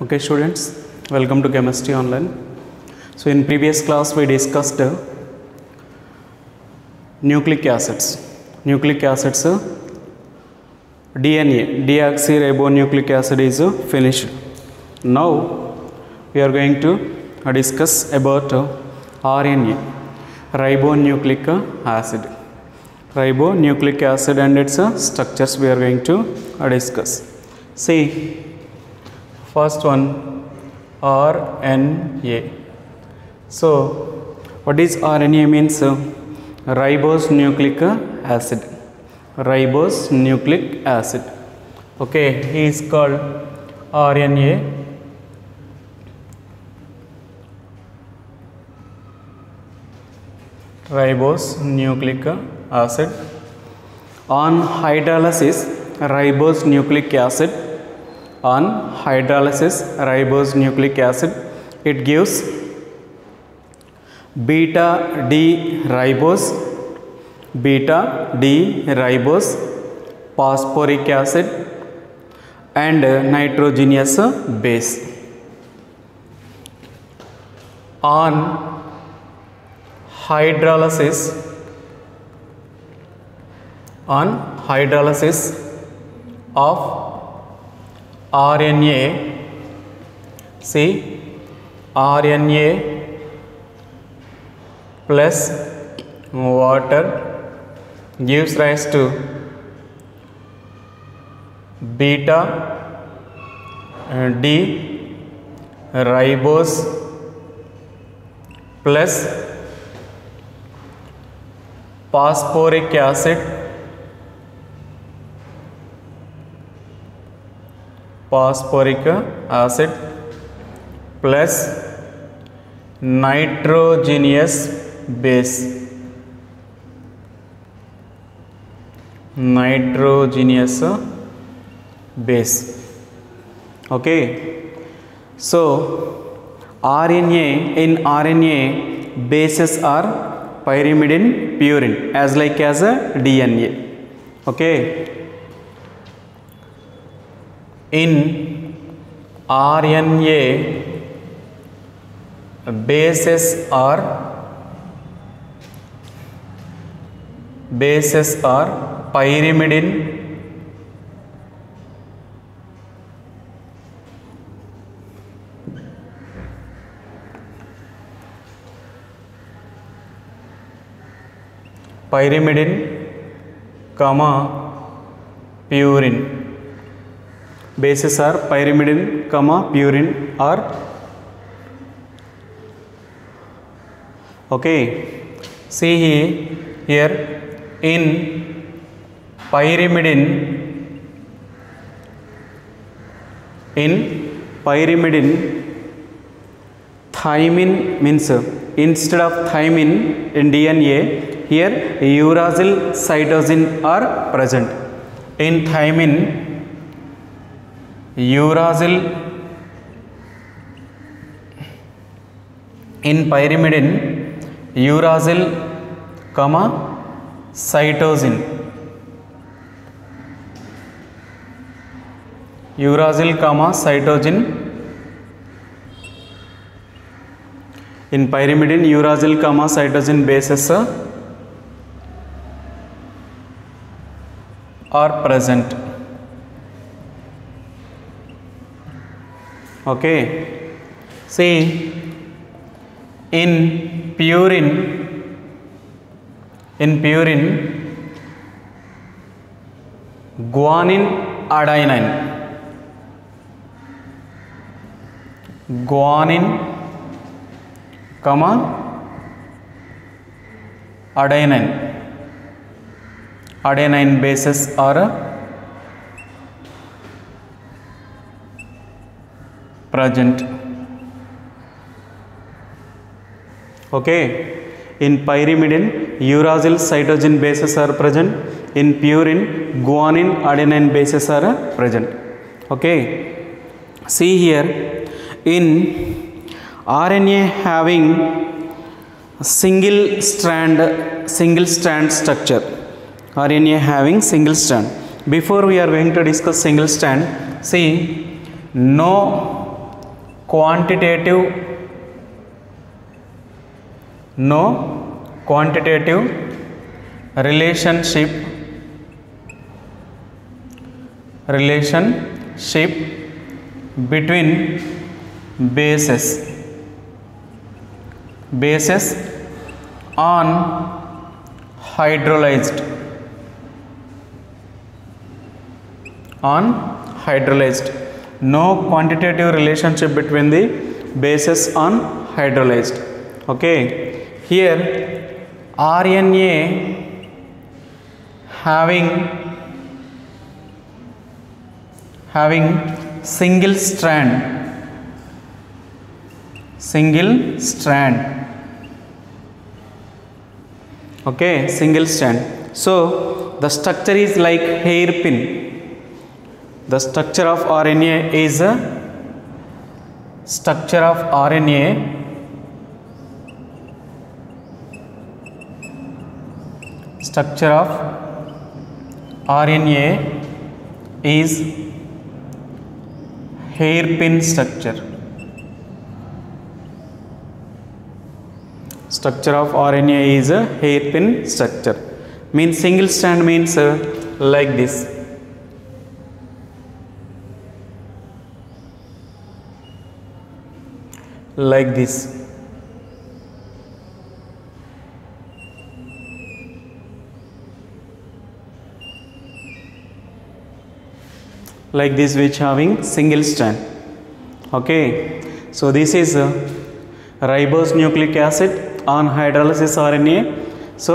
Okay students, welcome to Chemistry Online. So in previous class we discussed nucleic acids. Nucleic acids, DNA, deoxyribonucleic acid is finished. Now we are going to discuss about RNA, ribonucleic acid. Ribonucleic acid and its structures we are going to discuss. See, first one, RNA. So what is RNA means? Ribose nucleic acid. Ribose nucleic acid. Okay, he is called RNA. Ribose nucleic acid. On hydrolysis, ribose nucleic acid. On hydrolysis, ribose nucleic acid, it gives beta D ribose, phosphoric acid and nitrogenous base. On hydrolysis of RNA, see, RNA plus water gives rise to beta D ribose plus phosphoric acid plus nitrogenous base. Okay, so in RNA bases are pyrimidine, purine, as like as a DNA. Okay, in RNA bases are pyrimidine, purine. Bases are pyrimidine, purine or okay. See here in pyrimidine, thymine means instead of thymine in DNA, here uracil cytosine are present. In thymine, uracil, in pyrimidine, uracil, cytosine. In pyrimidine, uracil, cytosine bases are present. Okay, see, in purine, guanine, adenine, adenine bases are present. Okay, in pyrimidine, uracil cytosine bases are present. In purine, guanine, adenine bases are present. Okay, see here, in RNA having single strand structure. RNA having single strand. Before we are going to discuss single strand, see, no quantitative, no quantitative relationship between bases on hydrolyzed no quantitative relationship between the bases on hydrolyzed. Okay, here RNA having single strand, okay, single strand. So the structure is like hairpin. The structure of RNA is a structure of RNA is hairpin structure. Structure of RNA is a hairpin structure. Means single strand means like this. Like this. Like this, which having single strand. Okay, so this is ribose nucleic acid on hydrolysis RNA. So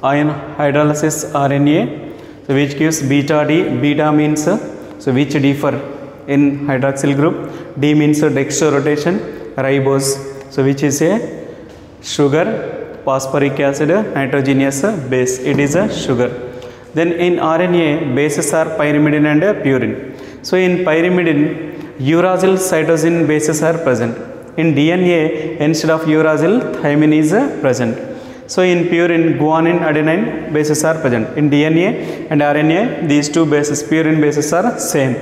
on hydrolysis RNA, so which gives beta D. Beta means so which differ in hydroxyl group. D means dextrorotation. Ribose, so which is a sugar, phosphoric acid, nitrogenous base. It is a sugar. Then in RNA, bases are pyrimidine and purine. So in pyrimidine, uracil cytosine bases are present. In DNA, instead of uracil, thymine is present. So in purine, guanine, adenine bases are present. In DNA and RNA, these two bases, purine bases are same.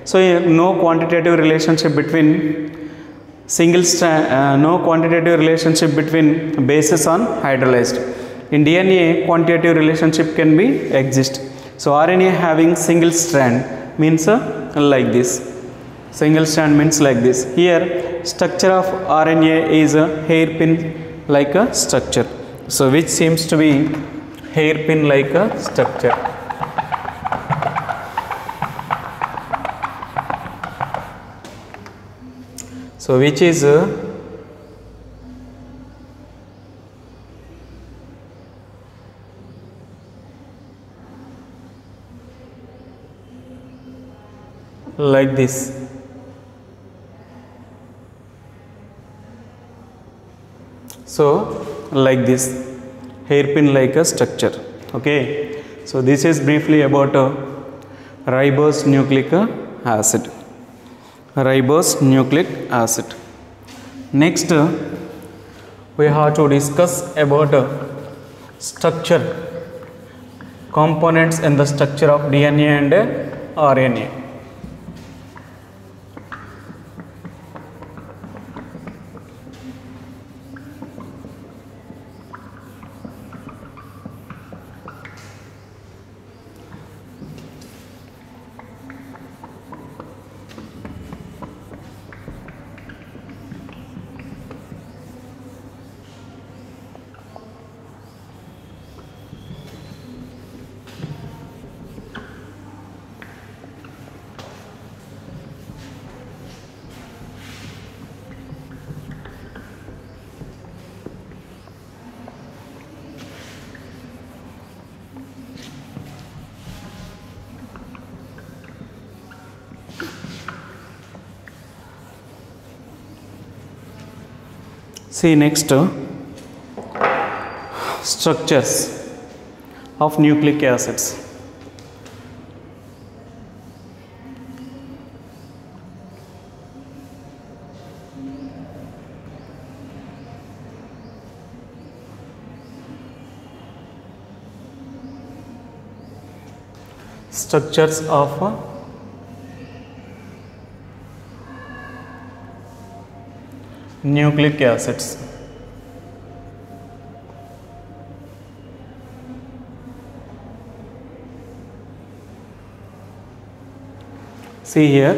So no quantitative relationship between no quantitative relationship between bases on hydrolyzed. In DNA, quantitative relationship can be exist. So RNA having single strand means like this. Single strand means like this. Here structure of RNA is a hairpin like a structure. So which seems to be hairpin like a structure. So which is like this. So like this, hairpin like a structure. Okay, so this is briefly about ribose nucleic acid. Ribose nucleic acid. Next we have to discuss about structure, components in the structure of DNA and RNA. See next structures of nucleic acids. Structures of nucleic acids. See here,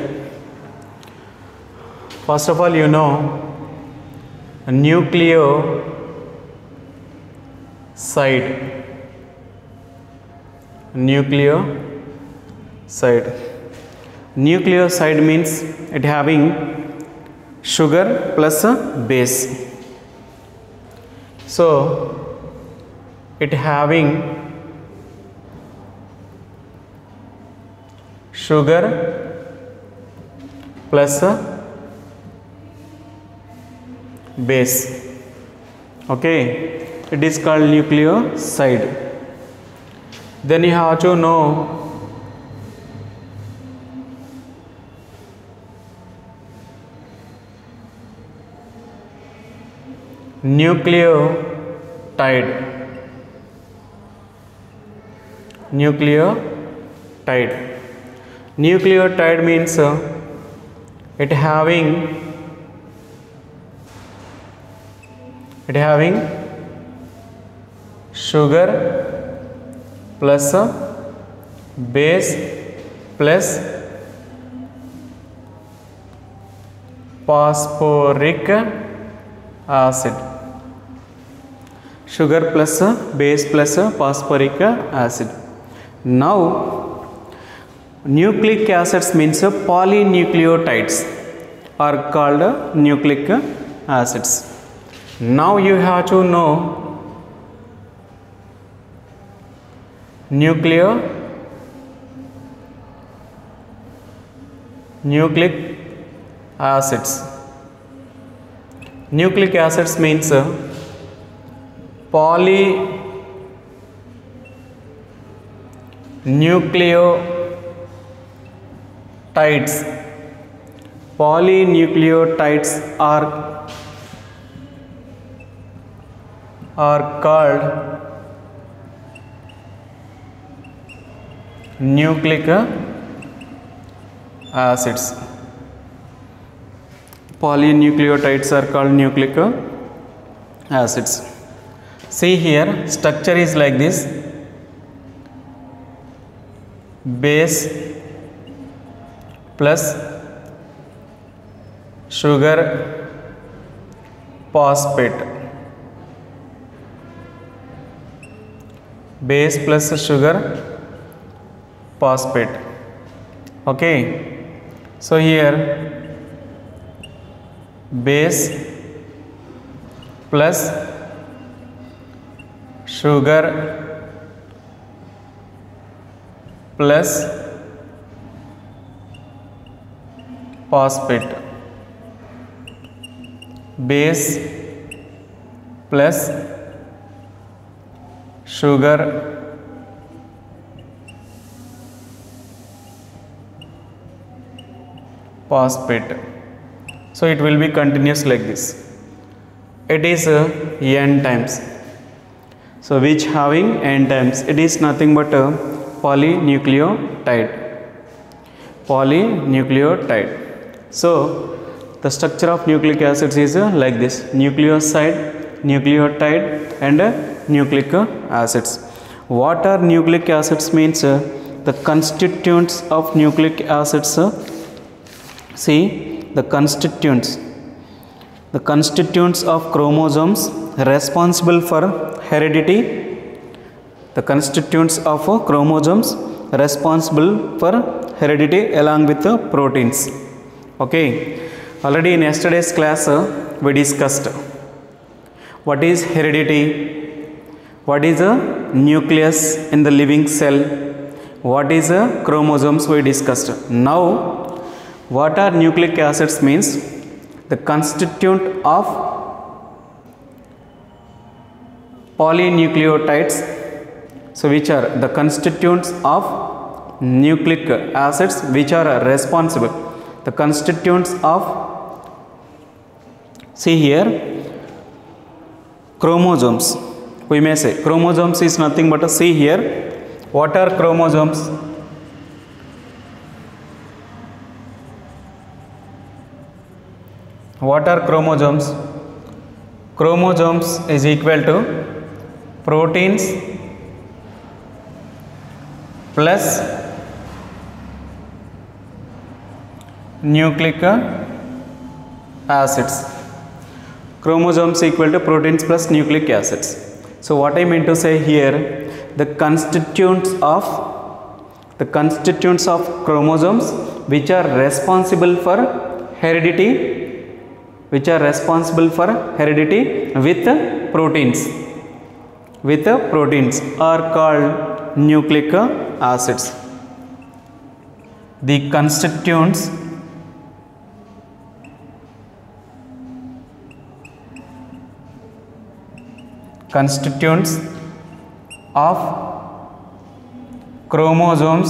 first of all, you know, nucleoside. Nucleoside means it having sugar plus a base. So it having sugar plus a base. Okay, it is called nucleoside. Then you have to know nucleotide. Nucleotide means it having sugar plus a base plus phosphoric acid. Sugar plus a base plus a phosphoric acid. Now nucleic acids means polynucleotides are called nucleic acids. Now you have to know nucleic acids. Nucleic acids means polynucleotides. Polynucleotides are called nucleic acids. Polynucleotides are called nucleic acids. See here, structure is like this: base plus sugar phosphate. Base plus sugar phosphate. Okay, so here base plus sugar plus phosphate. Base plus sugar phosphate. So it will be continuous like this. It is n times. So which having n times, it is nothing but a polynucleotide. So the structure of nucleic acids is like this: nucleoside, nucleotide and nucleic acids. What are nucleic acids means? The constituents of nucleic acids. See, the constituents of chromosomes responsible for heredity. The constituents of chromosomes responsible for heredity along with proteins. Okay, already in yesterday's class we discussed what is heredity, what is a nucleus in the living cell, what is a chromosomes we discussed. Now what are nucleic acids means? The constituent of polynucleotides. So which are the constituents of nucleic acids which are responsible? The constituents of, see here, chromosomes. We may say chromosomes is nothing but a, see here, what are chromosomes? What are chromosomes? Chromosomes is equal to proteins plus nucleic acids. Chromosomes equal to proteins plus nucleic acids. So what I mean to say here, the constituents of chromosomes which are responsible for heredity, with proteins are called nucleic acids. The constituents of chromosomes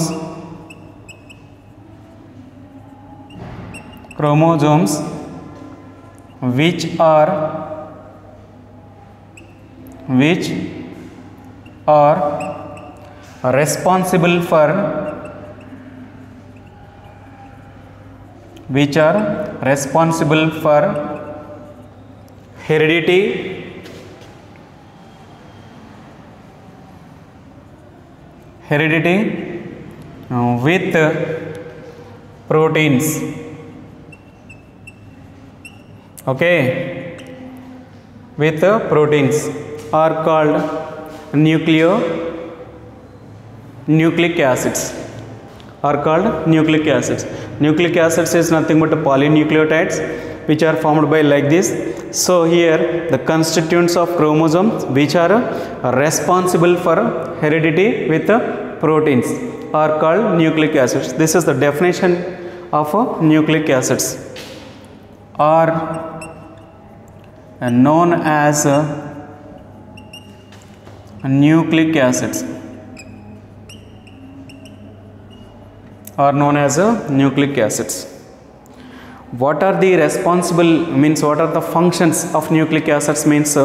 which are responsible for heredity with proteins. Okay, with proteins are called nucleic acids. Nucleic acids is nothing but polynucleotides which are formed by like this. So here the constituents of chromosomes which are responsible for heredity with proteins are called nucleic acids. This is the definition of nucleic acids, are known as nucleic acids. What are the what are the functions of nucleic acids means?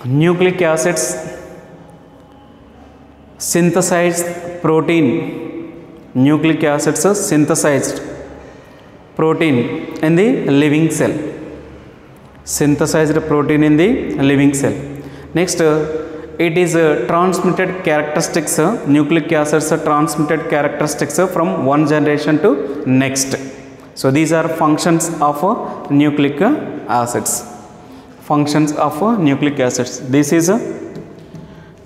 Nucleic acids synthesize protein. Nucleic acids synthesized protein in the living cell. Next, it is transmitted characteristics. Nucleic acids are transmitted characteristics from one generation to next. So these are functions of nucleic acids. This is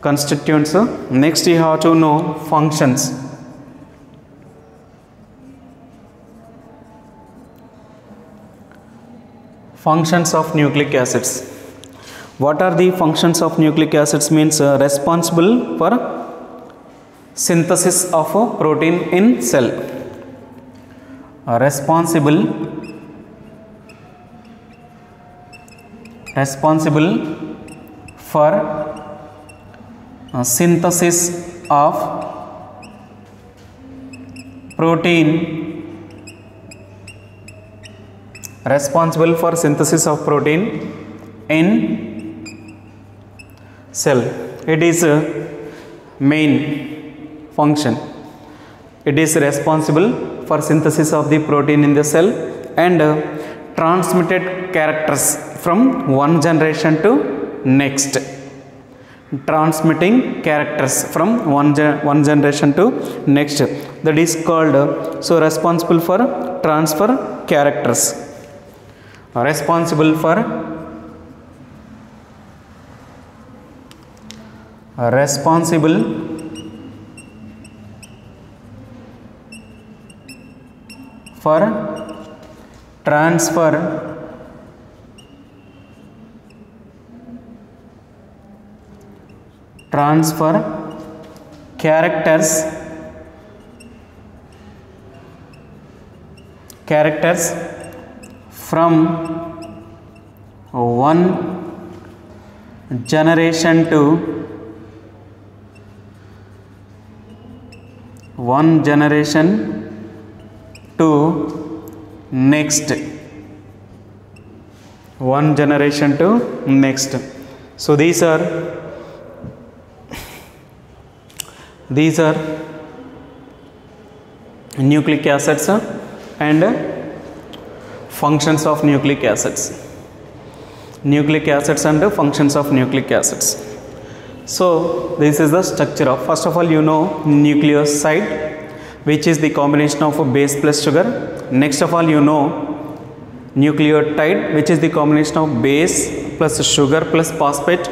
constituents. Next you have to know functions. Functions of nucleic acids. What are the functions of nucleic acids means? Responsible for synthesis of protein in cell. Responsible for synthesis of protein. In cell. It is a main function. It is responsible for synthesis of the protein in the cell and transmitted characters from one generation to next. Transmitting characters from one generation to next. That is called responsible for transfer characters. Responsible for transfer characters from one generation to next. So these are nucleic acids and functions of nucleic acids. Nucleic acids and functions of nucleic acids. So this is the structure of, first of all you know nucleoside, which is the combination of a base plus sugar. Next of all you know nucleotide, which is the combination of base plus sugar plus phosphate.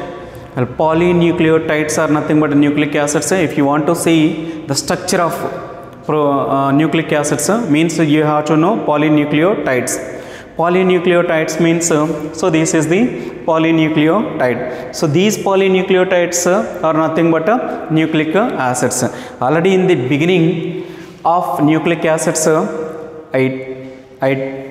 Well, polynucleotides are nothing but nucleic acids. If you want to see the structure of nucleic acids, means you have to know polynucleotides. Polynucleotides means, so this is the polynucleotide. So these polynucleotides are nothing but nucleic acids. Already in the beginning of nucleic acids, I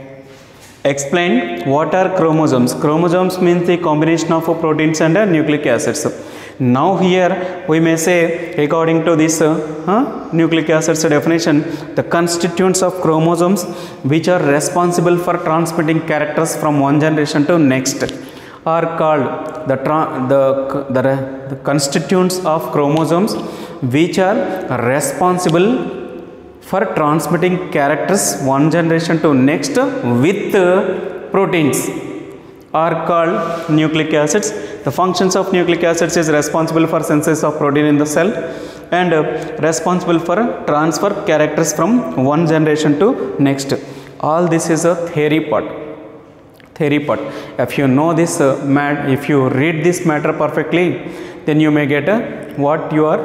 explained what are chromosomes. Chromosomes means the combination of proteins and nucleic acids. Now here we may say, according to this nucleic acids definition, the constituents of chromosomes which are responsible for transmitting characters from one generation to next are called the constituents of chromosomes which are responsible for transmitting characters one generation to next with proteins are called nucleic acids. The functions of nucleic acids is responsible for synthesis of protein in the cell and responsible for transfer characters from one generation to next. All this is a theory part. If you know this if you read this matter perfectly, then you may get what you are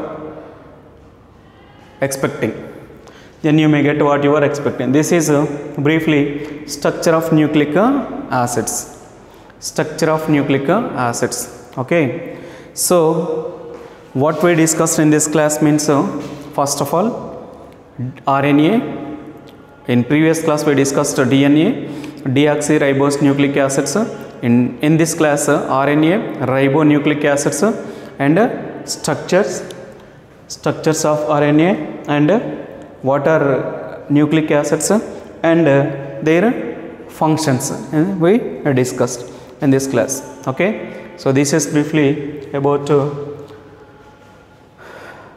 expecting. This is briefly structure of nucleic acids. Okay, so what we discussed in this class means, first of all RNA. In previous class we discussed DNA, deoxyribose nucleic acids. In this class RNA, ribonucleic acids and structures of RNA and what are nucleic acids and their functions we discussed in this class. Okay, so this is briefly about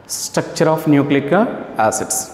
structure of nucleic acids.